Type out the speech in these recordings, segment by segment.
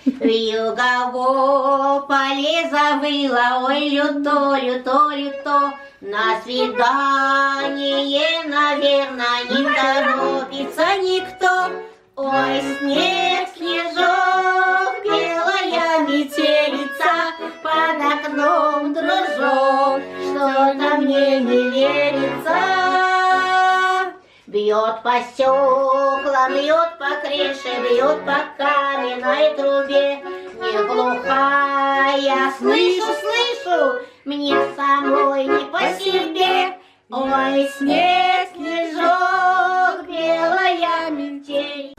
Вьюга во поле завыла, ой, люто, люто, люто. На свидание, наверное, не торопится никто. Ой, снег, снежок, белая метелица, под окном дружок, что-то мне не верится. Бьет по стеклам, бьет по крыше, бьет по каменной трубе. Не глухая, слышу, слышу, мне самой не по себе. Ой, снег, снежок, белая метель.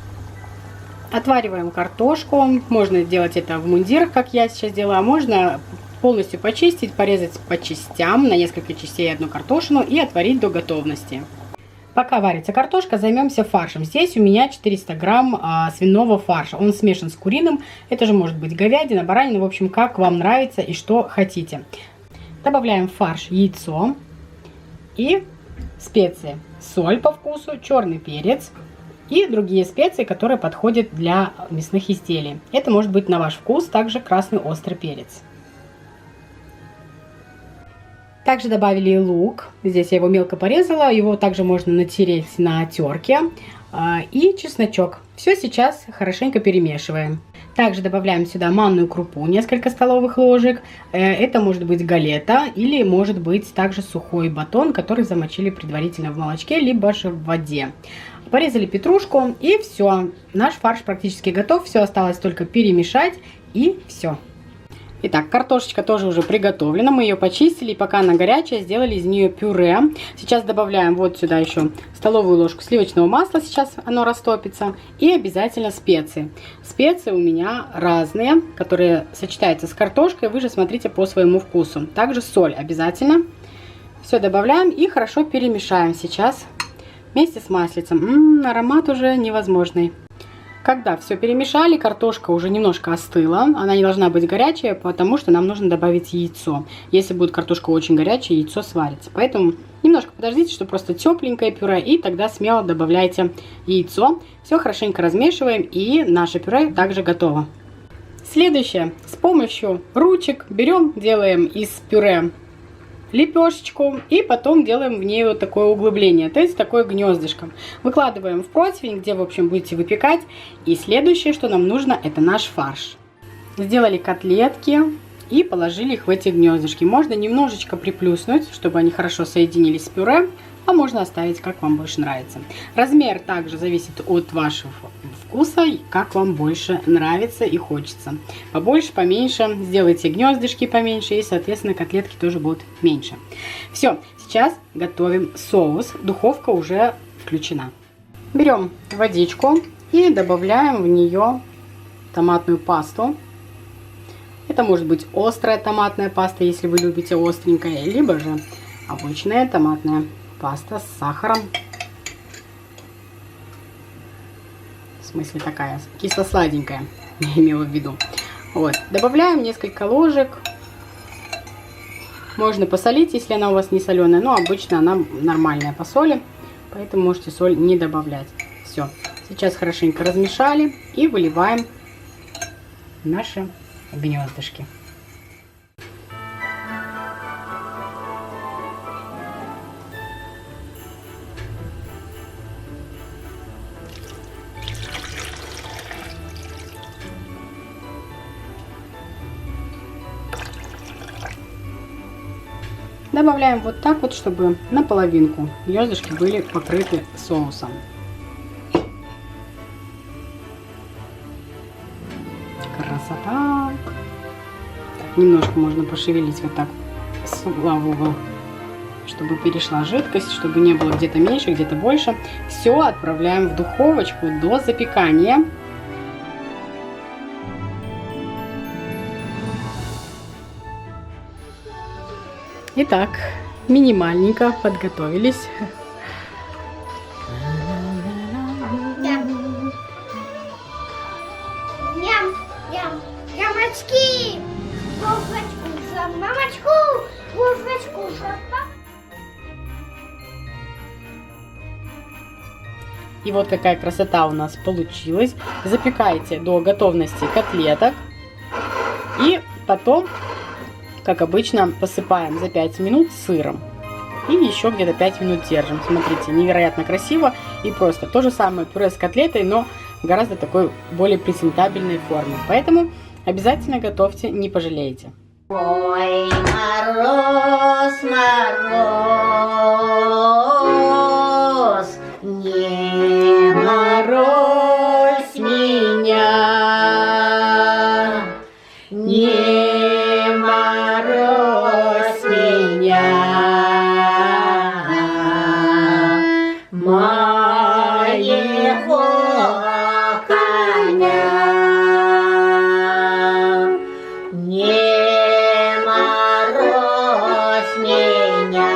Отвариваем картошку. Можно делать это в мундирах, как я сейчас делаю, а можно полностью почистить, порезать по частям, на несколько частей одну картошину и отварить до готовности. Пока варится картошка, займемся фаршем. Здесь у меня 400 грамм свиного фарша. Он смешан с куриным. Это же может быть говядина, баранина, в общем, как вам нравится и что хотите. Добавляем в фарш яйцо и специи. Соль по вкусу, черный перец и другие специи, которые подходят для мясных изделий. Это может быть на ваш вкус, также красный острый перец. Также добавили лук, здесь я его мелко порезала, его также можно натереть на терке, и чесночок. Все сейчас хорошенько перемешиваем. Также добавляем сюда манную крупу, несколько столовых ложек, это может быть галета или может быть также сухой батон, который замочили предварительно в молочке, либо же в воде. Порезали петрушку и все, наш фарш практически готов, все осталось только перемешать и все. Итак, картошечка тоже уже приготовлена, мы ее почистили, и пока она горячая, сделали из нее пюре. Сейчас добавляем вот сюда еще столовую ложку сливочного масла, сейчас оно растопится, и обязательно специи. Специи у меня разные, которые сочетаются с картошкой, вы же смотрите по своему вкусу. Также соль обязательно. Все добавляем и хорошо перемешаем сейчас вместе с маслицем. Аромат уже невозможный. Когда все перемешали, картошка уже немножко остыла. Она не должна быть горячая, потому что нам нужно добавить яйцо. Если будет картошка очень горячая, яйцо сварится. Поэтому немножко подождите, чтобы просто тепленькое пюре, и тогда смело добавляйте яйцо. Все хорошенько размешиваем, и наше пюре также готово. Следующее. С помощью ручек берем, делаем из пюре лепешечку и потом делаем в ней вот такое углубление, то есть такое гнездышко. Выкладываем в противень, где в общем будете выпекать. И следующее, что нам нужно, это наш фарш. Сделали котлетки и положили их в эти гнездышки. Можно немножечко приплюснуть, чтобы они хорошо соединились с пюре, а можно оставить, как вам больше нравится. Размер также зависит от вашего вкуса, как вам больше нравится и хочется. Побольше, поменьше, сделайте гнездышки поменьше, и, соответственно, котлетки тоже будут меньше. Все, сейчас готовим соус. Духовка уже включена. Берем водичку и добавляем в нее томатную пасту. Это может быть острая томатная паста, если вы любите остренькое, либо же обычная томатная паста с сахаром. В смысле такая кисло-сладенькая, я имела в виду. Вот. Добавляем несколько ложек. Можно посолить, если она у вас не соленая, но обычно она нормальная по соли, поэтому можете соль не добавлять. Все. Сейчас хорошенько размешали и выливаем наши гнездышки. Добавляем вот так вот, чтобы наполовинку гнездышки были покрыты соусом. Красота! Так, немножко можно пошевелить вот так с угла в угол, чтобы перешла жидкость, чтобы не было где-то меньше, где-то больше. Все отправляем в духовочку до запекания. Итак, минимальненько подготовились. Мамочки! Мамочку! И вот какая красота у нас получилась. Запекайте до готовности котлеток. И потом, как обычно, посыпаем за 5 минут сыром. И еще где-то 5 минут держим. Смотрите, невероятно красиво и просто. То же самое пюре с котлетой, но в гораздо такой более презентабельной форме. Поэтому обязательно готовьте, не пожалеете. Ой, мороз, мороз, не морозь меня, не морозь меня, моего коня. Не морозь меня,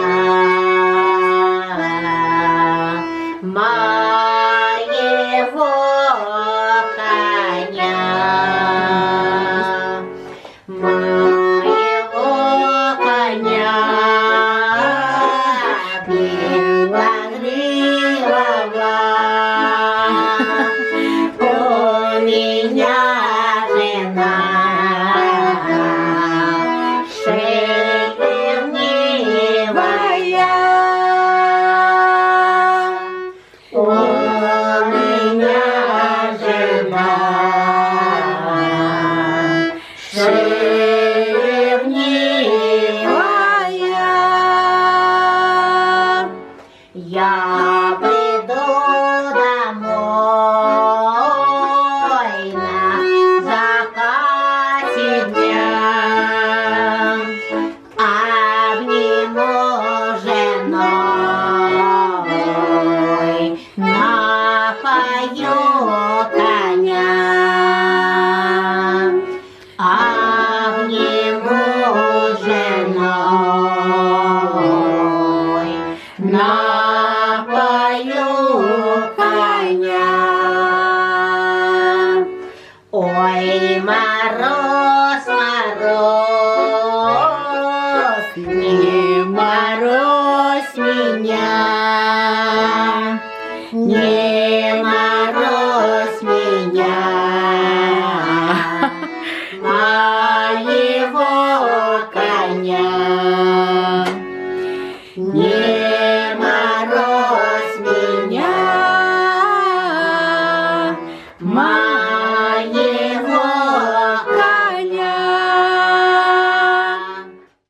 моего коня, моего коня, белогривого, у меня жена. Я приду домой на закате дня, обниму женой, напою коня, обниму женой, напою коня. Ой, мороз, мороз, не морозь меня, не морозь меня, моего коня. Не